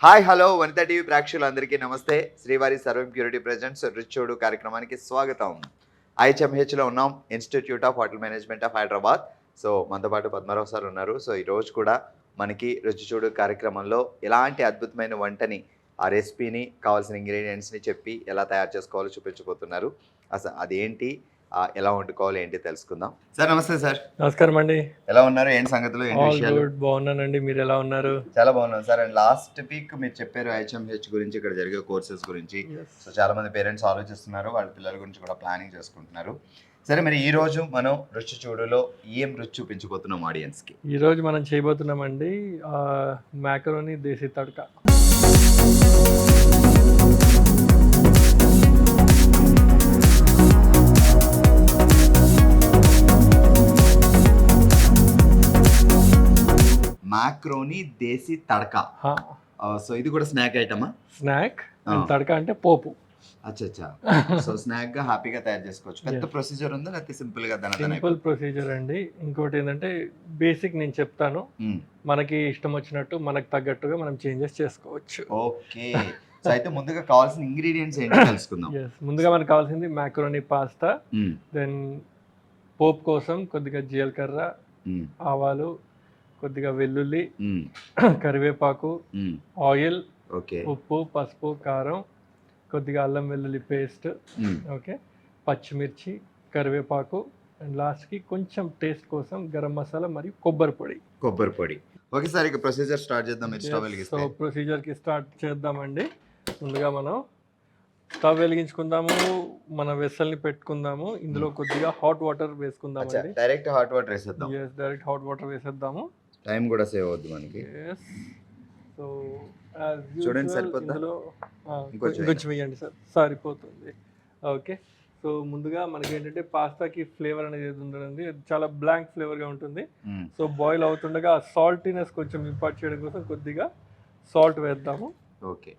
Hi hello Vanitha TV ప్రేక్షకులందరికీ నమస్తే. శ్రీవారి సర్వం ప్యూరిటీ ప్రెజెంట్స్ రుచోడు కార్యక్రమానికి స్వాగతం. ఐహెచ్ఎంహెచ్లో ఉన్నాం, institute of hotel management of Hyderabad. So మనతో పాటు పద్మారావు సార్ ఉన్నారు. సో ఈరోజు కూడా మనకి రుచి చూడు కార్యక్రమంలో ఎలాంటి అద్భుతమైన వంటని, ఆ రెసిపీని, కావాల్సిన ఇంగ్రీడియంట్స్ని చెప్పి ఎలా తయారు చేసుకోవాలో చూపించబోతున్నారు. అసలు అదేంటి, ఎలా వండుకోవాలి ఏంటి తెలుసుకుందాం. సార్ నమస్తే. సార్ నమస్కారం అండి. ఎలా ఉన్నారు, ఏంటి సంగతులు, ఏంటి విషయాలు? బాగున్నానండి, మీరు ఎలా ఉన్నారు? చాలా బాగున్నాను సార్. అండ్ లాస్ట్ వీక్ మీరు చెప్పారు ఐహెచ్ఎంహెచ్ గురించి, ఇక్కడ జరిగే కోర్సెస్ గురించి. సో చాలా మంది పేరెంట్స్ ఆలోచిస్తున్నారు, వాళ్ళ పిల్లల గురించి కూడా ప్లానింగ్ చేసుకుంటున్నారు. సరే, మరి ఈ రోజు మనం రుచి చూడులో ఏం రుచి చూపించబోతున్నాం ఆడియన్స్ కి? ఈ రోజు మనం చేయబోతున్నామండి మ్యాకరోని దేశీ తడక. మ్యాక్రోని దేశీ తడక. సో ఇది కూడా స్నాక్ ఐటమా? స్నాక్, తడక అంటే పోపు. అచ్చా. సో స్నాక్ గా హ్యాపీగా తయారు చేసుకోవచ్చు. పెద్ద ప్రొసీజర్ ఉందా లేకపోతే సింపుల్ గా? సింపుల్ ప్రొసీజర్ అండి. ఇంకోటి ఏంటంటే బేసిక్ నేను చెప్తాను, మనకి ఇష్టం వచ్చినట్టు మనకు తగ్గట్టుగా మనం చేంజెస్ చేసుకోవచ్చు. ఓకే. సో అయితే ముందుగా కావాల్సిన ఇంగ్రీడియంట్స్ ఏంటో తెలుసుకుందాం. ముందుగా మనకు కావాల్సింది మ్యాకరోని పాస్తా, దెన్ పోపు కోసం కొద్దిగా జీలకర్ర, ఆవాలు, కొద్దిగా వెల్లుల్లి, కరివేపాకు, ఆయిల్, ఉప్పు, పసుపు, కారం, కొద్దిగా అల్లం వెల్లుల్లి పేస్ట్, ఓకే, పచ్చిమిర్చి, కరివేపాకు, అండ్ లాస్ట్కి కొంచెం టేస్ట్ కోసం గరం మసాలా మరియు కొబ్బరి పొడి. ఓకే సార్, ఇక ప్రొసీజర్ స్టార్ట్ చేద్దాం. సో ప్రొసీజర్కి స్టార్ట్ చేద్దామండి. ముందుగా మనం స్టవ్ వెలిగించుకుందాము, మన వెస్సల్ని పెట్టుకుందాము. ఇందులో కొద్దిగా హాట్ వాటర్ వేసుకుందామండి. డైరెక్ట్ హాట్ వాటర్ వేసేద్దాం. డైరెక్ట్ హాట్ వాటర్ వేసేద్దాము. టైం కూడా సేవ్ అవుద్ది మనకి. సో చూడండి, సరిపోతుందా? కొంచెం వేయండి సార్, సరిపోతుంది. ఓకే. సో ముందుగా మనకి ఏంటంటే పాస్తాకి ఫ్లేవర్ అనేది ఉంటుంది, చాలా బ్లాంక్ ఫ్లేవర్గా ఉంటుంది. సో బాయిల్ అవుతుండగా సాల్టీనెస్ కొంచెం ఇంపార్ట్ చేయడం కోసం కొద్దిగా సాల్ట్ వేద్దాము. ఓకే.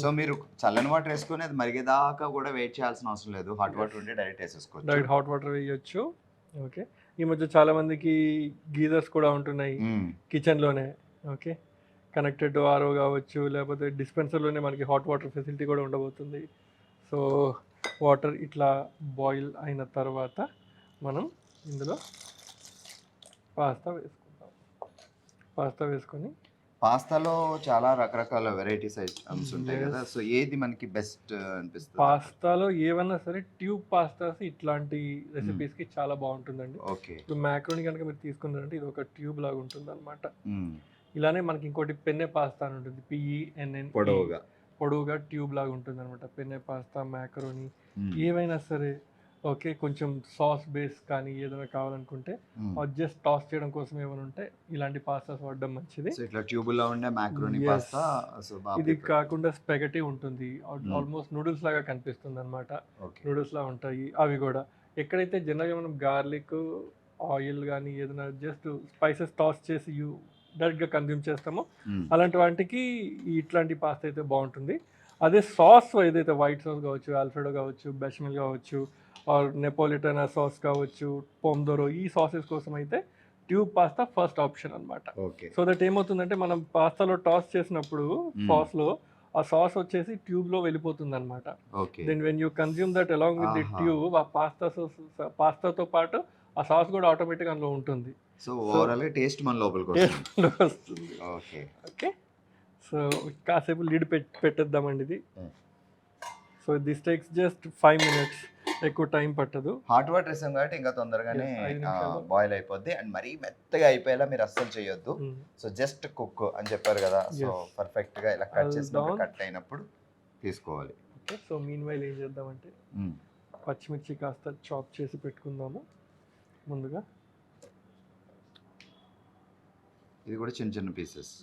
సో మీరు చల్లని వాటర్ వేసుకొని అది మరిగేదాకా కూడా వెయిట్ చేయాల్సిన అవసరం లేదు. హాట్ వాటర్ ఉంటే డైరెక్ట్ వేసేసుకోవచ్చు. డైరెక్ట్ హాట్ వాటర్ వేయొచ్చు. ఓకే. ఈ మధ్య చాలా మందికి గీజర్స్ కూడా ఉంటున్నాయి కిచెన్లోనే. ఓకే, కనెక్టెడ్ ఆర్ఓ కావచ్చు, లేకపోతే డిస్పెన్సర్లోనే మనకి హాట్ వాటర్ ఫెసిలిటీ కూడా ఉండబోతుంది. సో వాటర్ ఇట్లా బాయిల్ అయిన తర్వాత మనం ఇందులో పాస్తా వేసుకొని పాస్తాలో చాలా రకరకాల వెరైటీస్ ఐటమ్స్ ఉంటాయి కదా. సో ఏది మనకి బెస్ట్ అనిపిస్తుంది? పాస్తాలో ఏవన్నా సరే ట్యూబ్ పాస్తాస్ ఇట్లాంటి రెసిపీస్ కి చాలా బాగుంటుందండి. ఓకే. ఇప్పుడు మ్యాక్రోని కనుక మీరు తీసుకున్నారంటే ఇది ఒక ట్యూబ్ లాగా ఉంటుంది అనమాట. ఇలానే మనకి ఇంకోటి పెన్నె పాస్తా అని ఉంటుంది, PENNE, పొడవుగా ట్యూబ్ లాగా ఉంటుంది అనమాట. పెన్నె పాస్తా, మ్యాకరోని ఏవైనా సరే. ఓకే, కొంచెం సాస్ బేస్ కానీ ఏదైనా కావాలనుకుంటే జస్ట్ టాస్ చేయడం కోసం ఏమైనా ఉంటే ఇలాంటి పాస్తాస్ వాడడం మంచిది. ఇది కాకుండా స్పెగటీ ఉంటుంది, ఆల్మోస్ట్ నూడిల్స్ లాగా కనిపిస్తుంది అనమాట. నూడిల్స్ లా ఉంటాయి అవి కూడా. ఎక్కడైతే జనరల్గా మనం గార్లిక్, ఆయిల్ కానీ ఏదైనా జస్ట్ స్పైసెస్ టాస్ చేసి డైరెక్ట్గా కన్జ్యూమ్ చేస్తామో అలాంటి వాటికి ఇట్లాంటి పాస్తా అయితే బాగుంటుంది. అదే సాస్ ఏదైతే వైట్ సాస్ కావచ్చు, ఆల్ఫ్రెడో కావచ్చు, బెషమెల్ కావచ్చు, ఆర్ నెపోలిటనా సాస్ కావచ్చు, పొందోరో, ఈ సాసెస్ కోసం అయితే ట్యూబ్ పాస్తా ఫస్ట్ ఆప్షన్ అనమాట. సో దట్ ఏమవుతుందంటే మనం పాస్తాలో టాస్ చేసినప్పుడు సాస్లో ఆ సాస్ వచ్చేసి ట్యూబ్లో వెళ్ళిపోతుంది అనమాట. Then when you consume that along with the tube, ఆ పాస్తాతో పాటు ఆ సాస్ కూడా ఆటోమేటిక్గా అందులో ఉంటుంది. సో ఓవరాల్ టేస్ట్ మన లోపలికి వస్తుంది. ఓకే. సో కాసేపు లీడ్ పెట్టేద్దామండి ఇది. So this takes just 5 minutes, ఎక్కువ టైం పట్టదు. హాట్ వాటర్ వేసాం కాబట్టి ఇంకా తొందరగానే బాయిల్ అయిపోద్ది. అండ్ మరీ మెత్తగా అయిపోయేలా మీరు అస్సలు చేయొద్దు. సో జస్ట్ కుక్ అని చెప్పారు కదా, సో పర్ఫెక్ట్ గా ఇలా కట్ చేసినప్పుడు, కట్ అయినప్పుడు తీసుకోవాలి. ఓకే. సో మీన్ వైల్ ఏం చేద్దామంటే పచ్చిమిర్చి కాస్త చాప్ చేసి పెట్టుకుందాము ముందుగా. ఇది కూడా చిన్న చిన్న పీసెస్.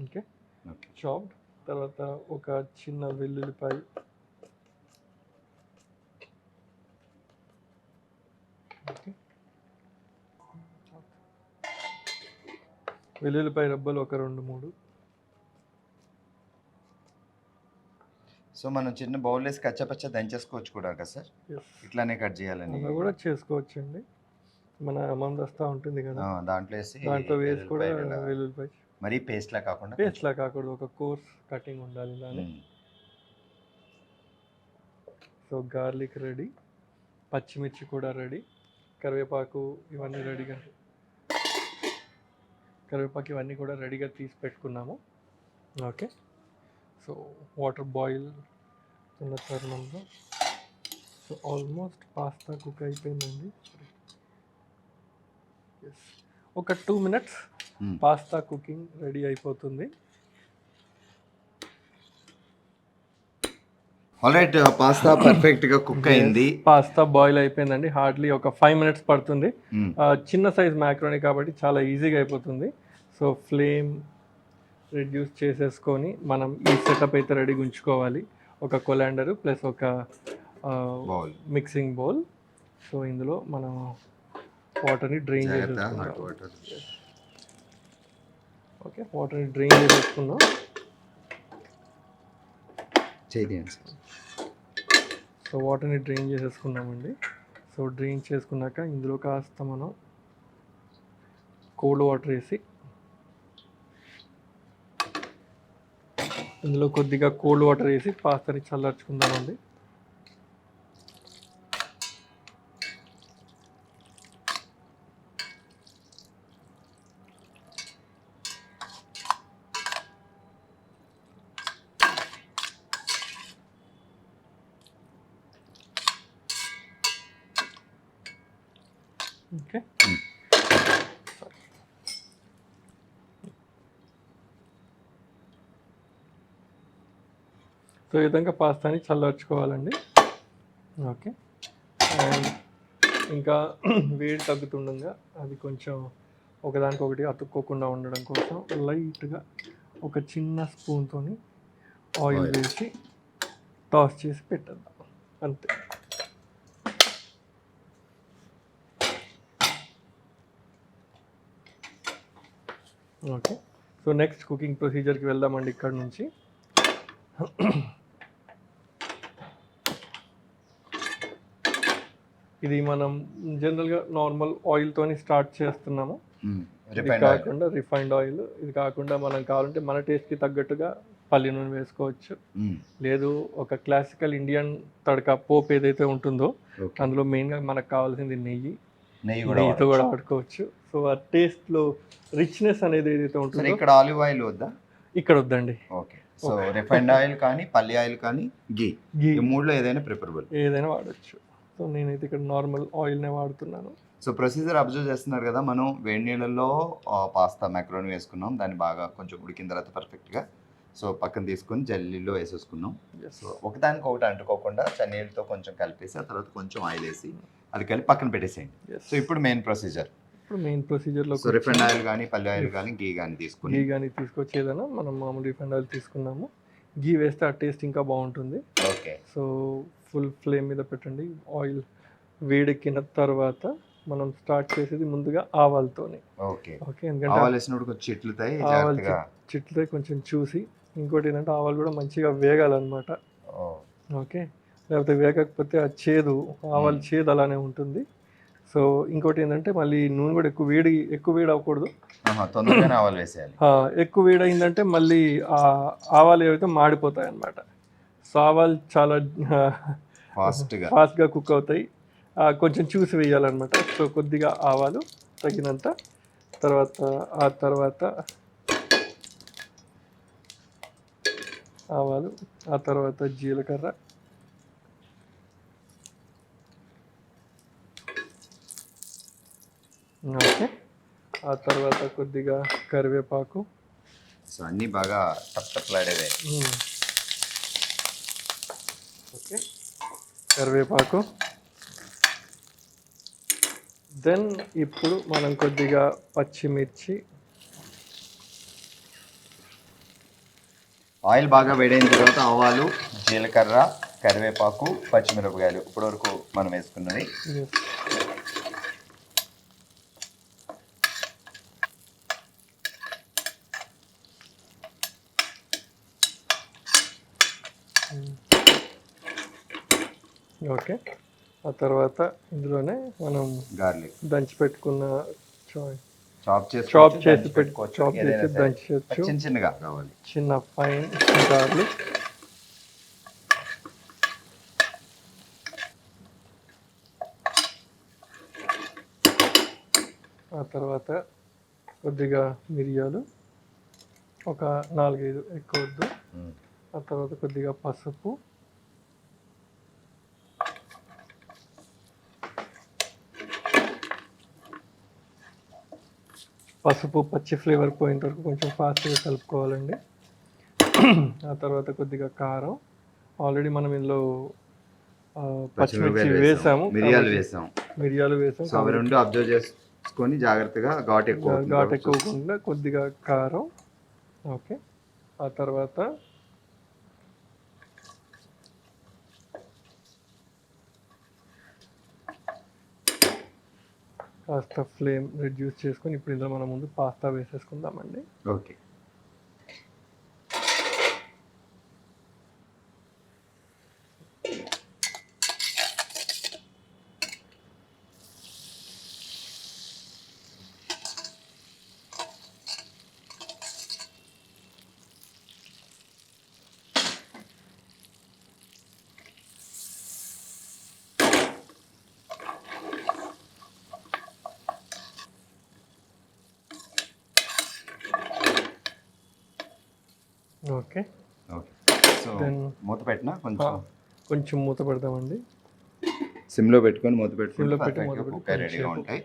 ఓకే. చాప్డ్ తర్వాత ఒక చిన్న వెల్లుల్లిపాయ, ఓకే, వెల్లుల్లిపాయ రబ్బలు ఒక 2-3. సో మనం చిన్న బౌల్ వేసి కచ్చపచ్చ దంచేసుకోవచ్చు కూడా కదా సార్, ఇట్లానే కట్ చేయాలని అలా కూడా చేసుకోవచ్చండి. మన మందస్తా ఉంటుంది కదా, దాంట్లో వేసి కూడా వెల్లుల్లిపాయ మరీ పేస్ట్లా కాకుండా పేస్ట్లా కాకూడదు, ఒక కోర్స్ కటింగ్ ఉండాలి ఇలానే. సో గార్లిక్ రెడీ, పచ్చిమిర్చి కూడా రెడీ, కరివేపాకు ఇవన్నీ కూడా రెడీగా తీసి పెట్టుకున్నాము. ఓకే, సో వాటర్ బాయిల్ ఉన్న తరుణంలో సో ఆల్మోస్ట్ పాస్తా కుక్ అయిపోయిందండి. ఒక 2 minutes పాస్తా కుకింగ్ రెడీ అయిపోతుంది. ఆల్రైట్, పాస్తా పర్ఫెక్ట్ గా కుక్ అయింది. పాస్తా బాయిల్ అయిపోయిందండి, హార్డ్లీ ఒక 5 minutes పడుతుంది. చిన్న సైజ్ మ్యాక్రోనీ కాబట్టి చాలా ఈజీగా అయిపోతుంది. సో ఫ్లేమ్ రెడ్యూస్ చేసేసుకొని మనం ఈ సెటప్ అయితే రెడీగా ఉంచుకోవాలి. ఒక కొలాండర్ ప్లస్ ఒక మిక్సింగ్ బౌల్. సో ఇందులో మనం వాటర్ని డ్రైన్ చేసేసుకుందాం. ఓకే, వాటర్ని డ్రైన్ చేసేసుకుందాం. సో వాటర్ని డ్రైన్ చేసేసుకున్నామండి. సో డ్రైన్ చేసుకున్నాక ఇందులో కాస్త మనం కోల్డ్ వాటర్ వేసి, ఇందులో కొద్దిగా కోల్డ్ వాటర్ వేసి పాస్తాని చల్లార్చుకుందామండి. ఓకే, సో ఈ విధంగా పాస్తాని చల్లార్చుకోవాలండి. ఓకే, అండ్ ఇంకా వేడి తగ్గుతుండగా అది కొంచెం ఒకదానికొకటి అతుక్కోకుండా ఉండడం కోసం లైట్గా ఒక చిన్న స్పూన్తో ఆయిల్ వేసి టాస్ చేసి పెట్టేద్దాం, అంతే. ఓకే, సో నెక్స్ట్ కుకింగ్ ప్రొసీజర్కి వెళ్దామండి. ఇక్కడ నుంచి ఇది మనం జనరల్గా నార్మల్ ఆయిల్తోని స్టార్ట్ చేస్తున్నాము. ఇది కాకుండా రిఫైండ్ ఆయిల్, ఇది కాకుండా మనం కావాలంటే మన టేస్ట్కి తగ్గట్టుగా పల్లి నూనె వేసుకోవచ్చు. లేదు ఒక క్లాసికల్ ఇండియన్ తడక పోపు ఏదైతే ఉంటుందో అందులో మెయిన్గా మనకు కావాల్సింది నెయ్యితో కూడా వాడుకోవచ్చు. సో ఆ టేస్ట్లో రిచ్నెస్ అనేది ఏదైతే ఉంటుందో. ఇక్కడ ఆలివ్ ఆయిల్ వద్దా? ఇక్కడ వద్దండి. ఓకే, సో రిఫైండ్ ఆయిల్ కానీ పల్లి ఆయిల్ కానీ ఘీ ఈ మూడులో ఏదైనా ప్రిఫరబుల్, ఏదైనా వాడచ్చు. సో నేనైతే ఇక్కడ నార్మల్ ఆయిల్నే వాడుతున్నాను. సో ప్రొసీజర్ అబ్జర్వ్ చేస్తున్నారు కదా, మనం వేడి నీళ్ళల్లో పాస్తా మ్యాక్రోని వేసుకున్నాం, దాన్ని బాగా కొంచెం ఉడికిన తర్వాత పర్ఫెక్ట్గా సో పక్కన తీసుకొని జల్లీలో వేసేసుకున్నాం. సో ఒకదానికి ఒకటి అంటుకోకుండా చన్నీళ్ళతో కొంచెం కలిపేసి ఆ తర్వాత కొంచెం ఆయిల్ వేసి అది కలిపి పక్కన పెట్టేసేయండి. సో ఇప్పుడు మెయిన్ ప్రొసీజర్లో రిఫైండ్ ఆయిల్ కానీ పల్లి ఆయిల్ కానీ ఘీ కానీ తీసుకొచ్చేదైనా మనం మామూలు రిఫైండ్ ఆయిల్ తీసుకున్నాము. ఘీ వేస్తే ఆ టేస్ట్ ఇంకా బాగుంటుంది. ఓకే, సో ఫుల్ ఫ్లేమ్ మీద పెట్టండి. ఆయిల్ వేడెక్కిన తర్వాత మనం స్టార్ట్ చేసేది ముందుగా ఆవాలతోనే. ఓకే, ఎందుకంటే ఆవాలు చిట్లుతాయి కొంచెం చూసి. ఇంకోటి ఏంటంటే ఆవాలు కూడా మంచిగా వేగాలన్నమాట. ఓకే, లేకపోతే వేగకపోతే ఆ ఆవాలు చేదు అలానే ఉంటుంది. సో ఇంకోటి ఏంటంటే మళ్ళీ నూనె కూడా ఎక్కువ వేడి అవ్వకూడదు, తొందరగానే ఆవాలు వేసేయాలి. ఎక్కువ వేడి అయిందంటే మళ్ళీ ఆ ఆవాలు ఏవైతే మాడిపోతాయి అన్నమాట. సో ఆవాలు చాలా ఫాస్ట్గా కుక్ అవుతాయి, కొంచెం చూసి వేయాలన్నమాట. సో కొద్దిగా ఆవాలు తగినంత, తర్వాత ఆవాలు, ఆ తర్వాత జీలకర్ర, ఓకే, ఆ తర్వాత కొద్దిగా కరివేపాకు. సో అన్నీ బాగా టప్లాడేవే. ఓకే, కరివేపాకు. దెన్ ఇప్పుడు మనం కొద్దిగా పచ్చిమిర్చి. ఆయిల్ బాగా వేడైన తర్వాత ఆవాలు, జీలకర్ర, కరివేపాకు, పచ్చిమిరపకాయలు ఇప్పటివరకు మనం వేసుకున్నది. ఓకే. ఆ తర్వాత ఇందులోనే మనం గార్లిక్ దంచి పెట్టుకున్న చాప్ చాప్ చేసుకోవచ్చు, చేసి దంచి పెట్టుకోవచ్చు, చాప్ ఏదైనా చేసి సరే. దంచవచ్చు. చిన్న చిన్నగా కావాలి. చిన్న ఫైన్ గార్లిక్. ఆ తర్వాత కొద్దిగా మిరియాలు, ఒక 4-5 ఎక్కువ వద్దు. ఆ తర్వాత కొద్దిగా పసుపు, పచ్చి ఫ్లేవర్ పోయేంత వరకు కొంచెం ఫాస్ట్గా కలుపుకోవాలండి. ఆ తర్వాత కొద్దిగా కారం. ఆల్రెడీ మనం ఇందులో పచ్చిమిర్చి వేసాము, మిరియాలు వేసాం. సో అవి రెండు అబ్జర్వ్ చేసుకొని జాగ్రత్తగా ఘాట్ ఎక్కువకుండా కొద్దిగా కారం. ఓకే. ఆ తర్వాత కాస్త ఫ్లేమ్ రెడ్యూస్ చేసుకొని ఇప్పుడు ఇందులో మనం ముందు పాస్తా వేసేసుకుందామండి. ఓకే. ఓకే. సో మూత పెట్టినా కొంచెం మూత పెడదామండి. సిమ్లో పెట్టుకొని మూత పెట్టుకుంటే రెడీగా ఉంటాయి.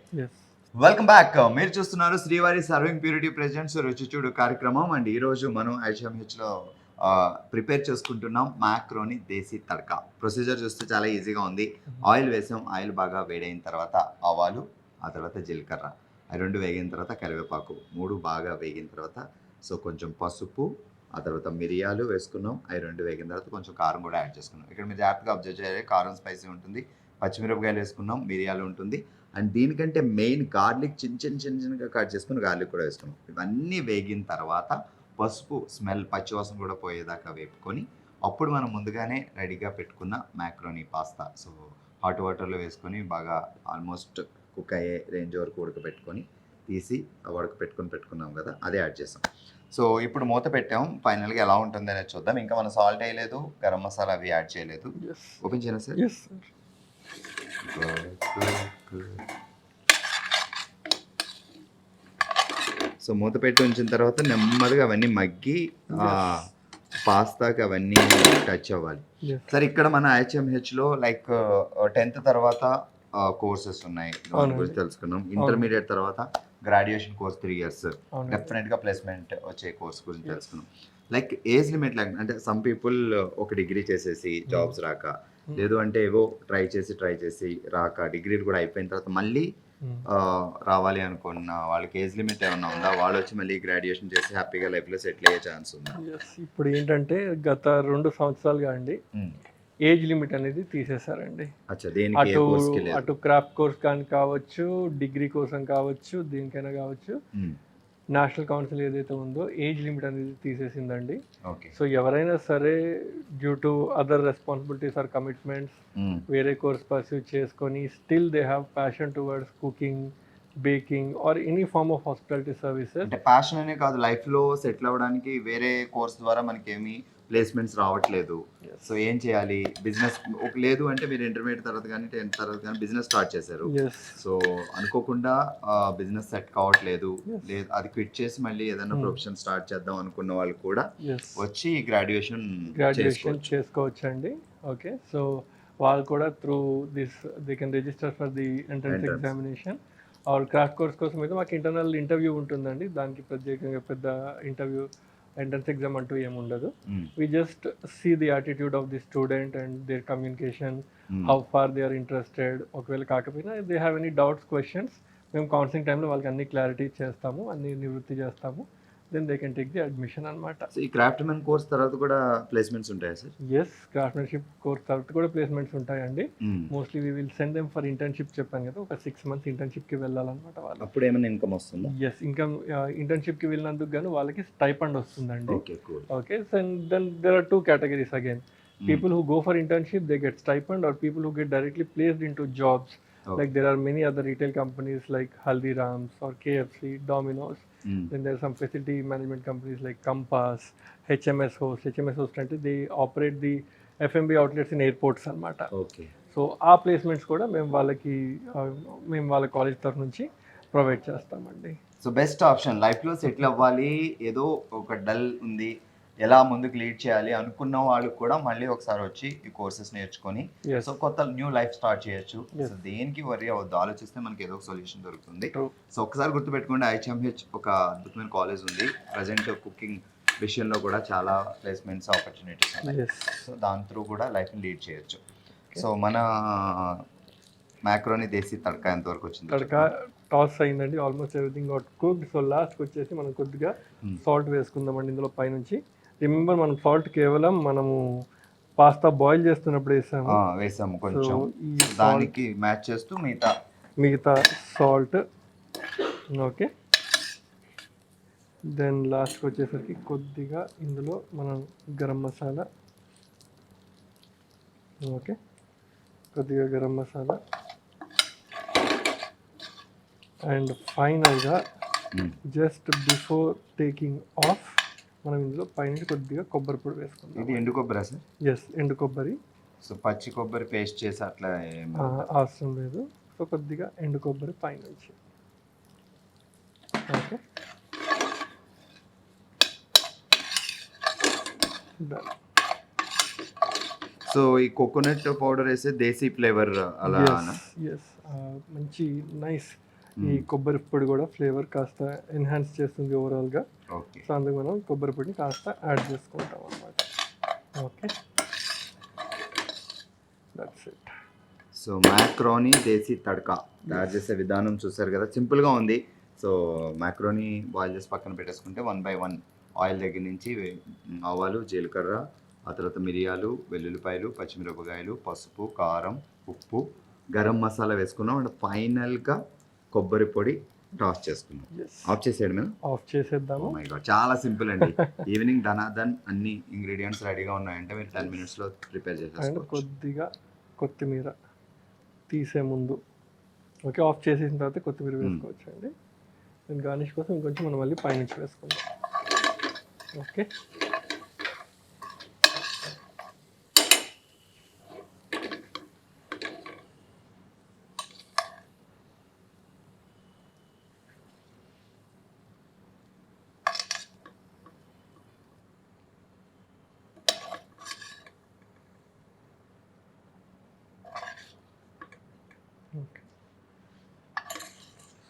Welcome back. మీరు చూస్తున్నారు శ్రీవారి సర్వింగ్ ప్యూరిటీ ప్రెజెంట్స్ రుచి చూడు కార్యక్రమం. అండ్ ఈరోజు మనం ఐషిఎంహెచ్లో ప్రిపేర్ చేసుకుంటున్నాం మ్యాక్రోని దేశీ తడకా. ప్రొసీజర్ చూస్తే చాలా ఈజీగా ఉంది. ఆయిల్ వేసాం, ఆయిల్ బాగా వేడైన తర్వాత ఆవాలు, ఆ తర్వాత జీలకర్ర, ఆ రెండు వేగిన తర్వాత కరివేపాకు, మూడు బాగా వేగిన తర్వాత సో కొంచెం పసుపు, ఆ తర్వాత మిరియాలు వేసుకున్నాం. అవి రెండు వేగిన తర్వాత కొంచెం కారం కూడా యాడ్ చేసుకున్నాం. ఇక్కడ మీరు జాగ్రత్తగా అబ్జర్వ్ చేయాలి, కారం స్పైసీ ఉంటుంది, పచ్చిమిరపకాయలు వేసుకున్నాం, మిరియాలు ఉంటుంది. అండ్ దీనికంటే మెయిన్ గార్లిక్ చిన్నగా కట్ చేసుకుని గార్లిక్ కూడా వేసుకున్నాం. ఇవన్నీ వేగిన తర్వాత పసుపు స్మెల్ పచ్చివాసన కూడా పోయేదాకా వేపుకొని అప్పుడు మనం ముందుగానే రెడీగా పెట్టుకున్న మ్యాక్రోనీ పాస్తా సో హాట్ వాటర్లో వేసుకొని బాగా ఆల్మోస్ట్ కుక్ అయ్యే రేంజ్ వరకు ఉడకబెట్టుకొని తీసి పెట్టుకున్నాం కదా, అదే యాడ్ చేసాం. సో ఇప్పుడు మూత పెట్టాం. ఫైనల్గా ఎలా ఉంటుంది అనేది చూద్దాం. ఇంకా మనం సాల్ట్ వేయలేదు, గరం మసాలా అవి యాడ్ చేయలేదు. ఓపెన్ చేయనా సార్? సో మూత పెట్టి ఉంచిన తర్వాత నెమ్మదిగా అవన్నీ మగ్గి పాస్తాకి అవన్నీ టచ్ అవ్వాలి. సార్ ఇక్కడ మన ఐహెచ్ఎంహెచ్లో లైక్ 10th తర్వాత కోర్సెస్ ఉన్నాయి, దాని గురించి తెలుసుకున్నాం. ఇంటర్మీడియట్ తర్వాత గ్రాడ్యుయేషన్ కోర్స్ 3 years, డెఫినెట్గా ప్లేస్మెంట్ వచ్చే కోర్స్ గురించి తెలుసుకున్నాం. లైక్ ఏజ్ లిమిట్ లాగా అంటే సమ్ పీపుల్ ఒక డిగ్రీ చేసేసి జాబ్స్ రాక, లేదు అంటే ఏవో ట్రై చేసి రాక, డిగ్రీలు కూడా అయిపోయిన తర్వాత మళ్ళీ రావాలి అనుకున్న వాళ్ళకి ఏజ్ లిమిట్ ఏమన్నా ఉందా? వాళ్ళు వచ్చి మళ్ళీ గ్రాడ్యుయేషన్ చేసి హ్యాపీగా లైఫ్లో సెటిల్ అయ్యే ఛాన్స్ ఉందా? ఇప్పుడు ఏంటంటే గత 2 సంవత్సరాలుగా అండి ఏజ్ లిమిట్ అనేది తీసేశారండి. అటు క్రాఫ్ట్ కోర్స్ కానీ కావచ్చు, డిగ్రీ కోసం కావచ్చు, దేనికైనా కావచ్చు, నేషనల్ కౌన్సిల్ ఏదైతే ఉందో ఏజ్ లిమిట్ అనేది తీసేసిందండి. సో ఎవరైనా సరే due to other responsibilities or commitments వేరే కోర్స్ పర్సూ చేసుకొని still they have passion towards cooking, baking or any form of hospitality services. అంటే ప్యాషన్ అనే కాదు, లైఫ్లో సెటిల్ అవ్వడానికి వేరే కోర్స్ ద్వారా మనకేమి ప్లేస్మెంట్స్ రావట్లేదు. సో ఏం చేయాలి? బిజినెస్ లేదు అంటే మీరు ఇంటర్మీడియట్ తర్వాత కానీ 10th తర్వాత కానీ బిజినెస్ స్టార్ట్ చేశారు. సో అనుకోకుండా బిజినెస్ సెట్ కావట్లేదు, లేదు అది క్విట్ చేసి మళ్ళీ ఏదైనా ప్రొఫెషన్ స్టార్ట్ చేద్దాం అనుకున్న వాళ్ళు కూడా వచ్చి గ్రాడ్యుయేషన్ చేసుకోవచ్చు అండి. ఓకే. సో వాళ్ళు కూడా through this they can register for the entrance examination or craft course కోసం అయితే మాకు ఇంటర్నల్ ఇంటర్వ్యూ ఉంటుందండి. దానికి ప్రత్యేకంగా పెద్ద ఇంటర్వ్యూ ఎంట్రన్స్ ఎగ్జామ్ అంటూ ఏముండదు. We just see the attitude of the student and their communication, how far they are interested. ఒకవేళ కాకపోయినా they have any doubts, questions, మేము కౌన్సిలింగ్ టైంలో వాళ్ళకి అన్ని క్లారిటీ చేస్తాము, అన్ని నివృత్తి చేస్తాము. Then they can take the admission అనమాట. ఈ క్రాఫ్ట్మెన్ కోర్స్ తర్వాత కూడా ప్లేస్మెంట్స్ ఉంటాయా సార్? ఎస్, క్రాఫ్ట్మెన్షిప్ కోర్స్ తర్వాత కూడా ప్లేస్మెంట్స్ ఉంటాయండి. Mostly we will send them for internship. చెప్పాను కదా, ఒక 6 months ఇంటర్న్షిప్కి వెళ్ళాలన్నమాట వాళ్ళు. అప్పుడు ఏమైనా ఇన్కమ్ వస్తుందా? ఎస్, ఇన్కమ్ ఇంటర్న్షిప్కి వెళ్ళినందుకు గాను వాళ్ళకి స్టైపండ్ వస్తుందండి. Okay. So then there are 2 categories again. People who go for internship, they get stipend, or people who get directly placed into jobs. Okay. Like there are many other retail companies like Haldiram's or KFC, Domino's. Mm. Then there are some facility management companies like Compass, HMS Host. HMS Host అంటే they operate the F&B outlets in airports అన్నమాట. Okay. So ఆ placements కూడా మేము వాళ్ళ college తరఫు నుంచి provide చేస్తామండి. So best option లైఫ్లో సెటిల్ అవ్వాలి, ఏదో ఒక డల్ ఉంది, ఎలా ముందుకు లీడ్ చేయాలి అనుకున్న వాళ్ళు కూడా మళ్ళీ ఒకసారి వచ్చి ఈ కోర్సెస్ నేర్చుకొని Yes. సో కొత్త న్యూ లైఫ్ స్టార్ట్ చేయొచ్చు. Yes. సో దేనికి వరి అవ్వద్దు, ఆలోచిస్తే మనకి ఏదో ఒక సొల్యూషన్ దొరుకుతుంది. True. సో ఒకసారి గుర్తుపెట్టుకోండి, IHMH ఒక అద్భుతమైన కాలేజ్ ఉంది. ప్రజెంట్ కుకింగ్ విషయంలో కూడా చాలా ప్లేస్మెంట్స్ ఆపర్చునిటీస్ ఉన్నాయి. Yes. సో దాని త్రూ కూడా లైఫ్ని లీడ్ చేయొచ్చు. సో మన మ్యాక్రోని దేశీ తడకా ఎంతవరకు వచ్చింది? తడక టాస్ అయిందండి, almost everything got cooked. So లాస్ట్కి వచ్చేసి మనం కొద్దిగా సాల్ట్ వేసుకుందామండి ఇందులో పైనుంచి. రిమెంబర్ మనం సాల్ట్ కేవలం మనము పాస్తా బాయిల్ చేస్తున్నప్పుడు వేసాము. వేసాము కొంచెం, సో ఈ దానికి మ్యాచ్ చేస్తూ మిగతా సాల్ట్. ఓకే, దెన్ లాస్ట్కి వచ్చేసరికి కొద్దిగా ఇందులో మనం గరం మసాలా. ఓకే, కొద్దిగా గరం మసాలా. అండ్ ఫైనల్గా జస్ట్ బిఫోర్ టేకింగ్ ఆఫ్ మనం ఇందులో పైన కొద్దిగా కొబ్బరి పొడి వేసుకుందాం. ఇది ఎండు కొబ్బరి సార్? ఎస్, ఎండు కొబ్బరి. సో పచ్చి కొబ్బరి పేస్ట్ చేసి అట్లా అవసరం లేదు. సో కొద్దిగా ఎండు కొబ్బరి పైనుంచి. ఓకే, సో ఈ కోకోనట్ పౌడర్ వేసే దేశీ ఫ్లేవర్ అలా? ఎస్, మంచి నైస్. ఈ కొబ్బరి పొడి కూడా ఫ్లేవర్ కాస్త ఎన్హాన్స్ చేస్తుంది ఓవరాల్గా. ఓకే, సో అందుకు మనం కొబ్బరి పొడిని కాస్త యాడ్ చేసుకుంటాం అన్నమాట. Okay, that's it. So macaroni desi tadka తయారు చేసే విధానం చూసారు కదా, సింపుల్గా ఉంది. సో మ్యాక్రోని బాయిల్ చేసి పక్కన పెట్టేసుకుంటే 1 by 1 ఆయిల్ దగ్గర నుంచి ఆవాలు, జీలకర్ర, ఆ తర్వాత మిరియాలు, వెల్లుల్లిపాయలు, పచ్చిమిరపకాయలు, పసుపు, కారం, ఉప్పు, గరం మసాలా వేసుకున్నాం. అండ్ ఫైనల్గా కొబ్బరి పొడి టాస్ చేసుకున్నాం. ఆఫ్ చేసేయడం మీద ఆఫ్ చేసేద్దాము. మై గాడ్, చాలా సింపుల్ అండి. ఈవినింగ్ ధనాధన్ అన్ని ఇంగ్రీడియంట్స్ రెడీగా ఉన్నాయంటే మీరు 10 minutesలో ప్రిపేర్ అండ్ చేసేసుకోవచ్చు. కొద్దిగా కొత్తిమీర తీసే ముందు, ఓకే, ఆఫ్ చేసేసిన తర్వాత కొత్తిమీర వేసుకోవచ్చు అండి. అండ్ గార్నిష్ కోసం ఇంకొంచెం మనం మళ్ళీ పైనుంచి వేసుకుందాం. Okay, okay.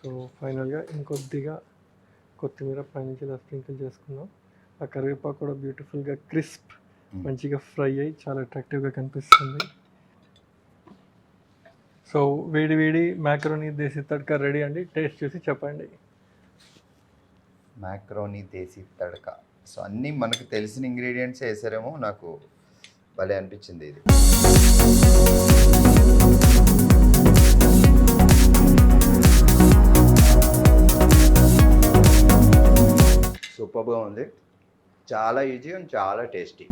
సో ఫైనల్గా ఇంకొద్దిగా కొత్తిమీర పైనుంచి ఇలా స్ప్రింకిల్ చేసుకుందాం. ఆ కరివేపాకు కూడా బ్యూటిఫుల్గా క్రిస్ప్ మంచిగా ఫ్రై అయ్యి చాలా అట్రాక్టివ్గా కనిపిస్తుంది. సో వేడి వేడి మ్యాకరోనీ దేశీ తడకా రెడీ అండి. టేస్ట్ చూసి చెప్పండి. మ్యాక్రోని దేశీ తడకా. సో అన్నీ మనకు తెలిసిన ఇంగ్రీడియంట్స్ వేసారేమో, నాకు భలే అనిపించింది ఇది. సూపర్గా ఉంది, చాలా ఈజీ అండ్ చాలా టేస్టీ.